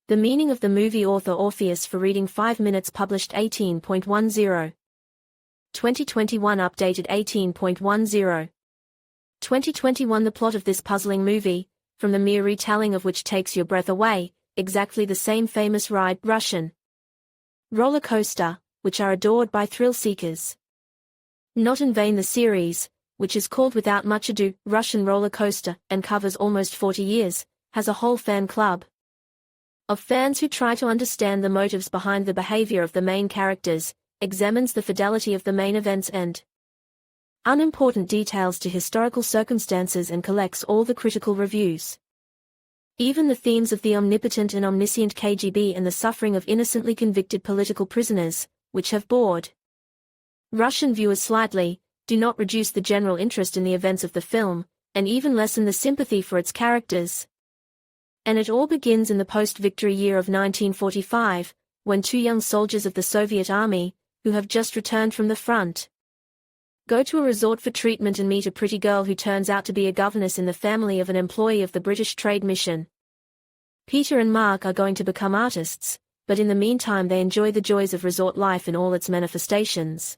The meaning of the movie author Orpheus for reading 5 minutes published 18.10. 2021 updated 18.10. 2021 The plot of this puzzling movie, from the mere retelling of which takes your breath away, exactly the same famous ride, Russian roller coaster, which are adored by thrill seekers. Not in vain the series, which is called without much ado, Russian roller coaster, and covers almost 40 years, has a whole fan club of fans who try to understand the motives behind the behavior of the main characters, examines the fidelity of the main events and unimportant details to historical circumstances, and collects all the critical reviews. Even the themes of the omnipotent and omniscient KGB and the suffering of innocently convicted political prisoners, which have bored Russian viewers slightly, do not reduce the general interest in the events of the film, and even lessen the sympathy for its characters. And it all begins in the post-victory year of 1945, when two young soldiers of the Soviet Army, who have just returned from the front, go to a resort for treatment and meet a pretty girl who turns out to be a governess in the family of an employee of the British Trade Mission. Peter and Mark are going to become artists, but in the meantime they enjoy the joys of resort life in all its manifestations.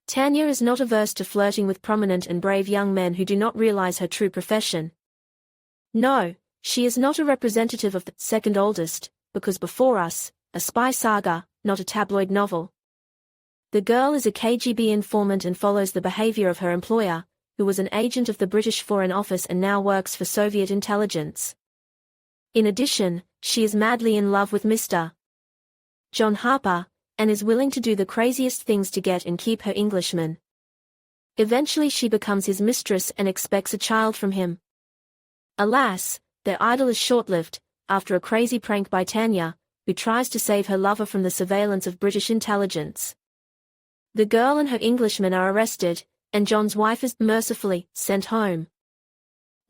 Tanya is not averse to flirting with prominent and brave young men who do not realize her true profession. No, she is not a representative of the second oldest, because before us, a spy saga, not a tabloid novel. The girl is a KGB informant and follows the behavior of her employer, who was an agent of the British Foreign Office and now works for Soviet intelligence. In addition, she is madly in love with Mr. John Harper, and is willing to do the craziest things to get and keep her Englishman. Eventually she becomes his mistress and expects a child from him. Alas, their idyll is short-lived, after a crazy prank by Tanya, who tries to save her lover from the surveillance of British intelligence. The girl and her Englishman are arrested, and John's wife is mercifully sent home.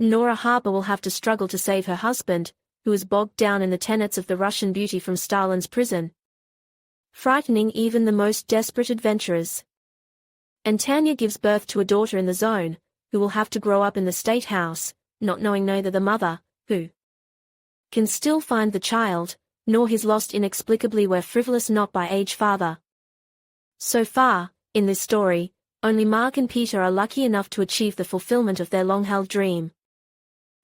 Nora Harper will have to struggle to save her husband, who is bogged down in the tenets of the Russian beauty from Stalin's prison, frightening even the most desperate adventurers. And Tanya gives birth to a daughter in the zone, who will have to grow up in the state house, not knowing neither the mother, who can still find the child, nor his lost inexplicably where frivolous not by age father. So far, in this story, only Mark and Peter are lucky enough to achieve the fulfillment of their long-held dream.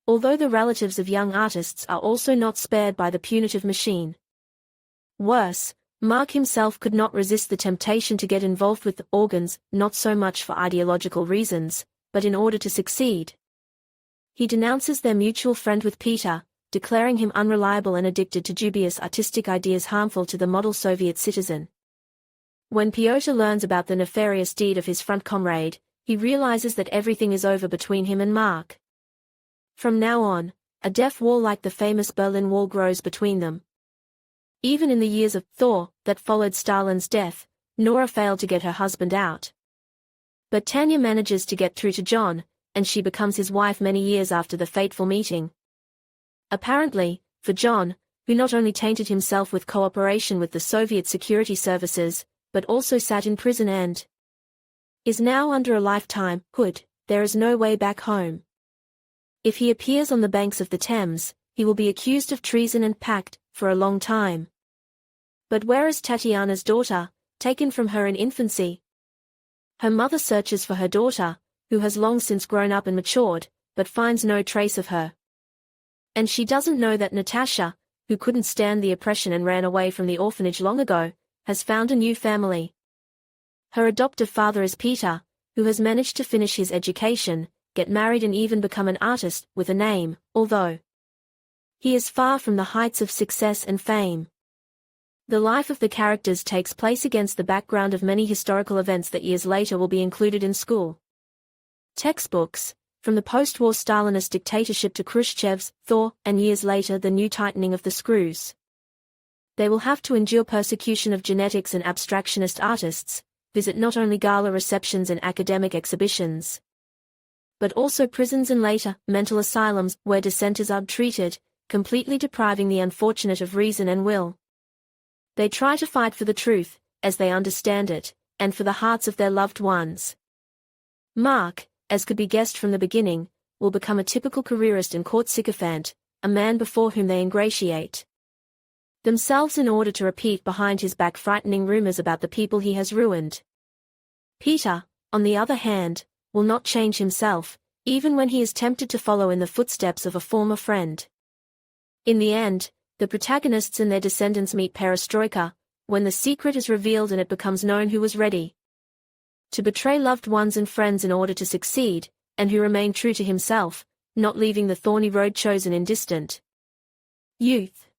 Although the relatives of young artists are also not spared by the punitive machine. Worse, Mark himself could not resist the temptation to get involved with the organs, not so much for ideological reasons, but in order to succeed. He denounces their mutual friend with Peter, declaring him unreliable and addicted to dubious artistic ideas harmful to the model Soviet citizen. When Pyotr learns about the nefarious deed of his front comrade, he realizes that everything is over between him and Mark. From now on, a deaf wall like the famous Berlin Wall grows between them. Even in the years of thaw that followed Stalin's death, Nora failed to get her husband out. But Tanya manages to get through to John, and she becomes his wife many years after the fateful meeting. Apparently, for John, who not only tainted himself with cooperation with the Soviet security services, but also sat in prison and is now under a lifetime hood, there is no way back home. If he appears on the banks of the Thames, he will be accused of treason and packed for a long time. But where is Tatiana's daughter, taken from her in infancy? Her mother searches for her daughter, who has long since grown up and matured, but finds no trace of her. And she doesn't know that Natasha, who couldn't stand the oppression and ran away from the orphanage long ago, has found a new family. Her adoptive father is Peter, who has managed to finish his education, get married and even become an artist with a name, although he is far from the heights of success and fame. The life of the characters takes place against the background of many historical events that years later will be included in school textbooks, from the post-war Stalinist dictatorship to Khrushchev's thaw, and years later the new tightening of the screws. They will have to endure persecution of genetics and abstractionist artists, visit not only gala receptions and academic exhibitions, but also prisons and later, mental asylums, where dissenters are treated, completely depriving the unfortunate of reason and will. They try to fight for the truth, as they understand it, and for the hearts of their loved ones. Mark, as could be guessed from the beginning, will become a typical careerist and court sycophant, a man before whom they ingratiate. themselves in order to repeat behind his back frightening rumors about the people he has ruined. Peter, on the other hand, will not change himself, even when he is tempted to follow in the footsteps of a former friend. In the end, the protagonists and their descendants meet perestroika, when the secret is revealed and it becomes known who was ready to betray loved ones and friends in order to succeed, and who remained true to himself, not leaving the thorny road chosen in distant youth.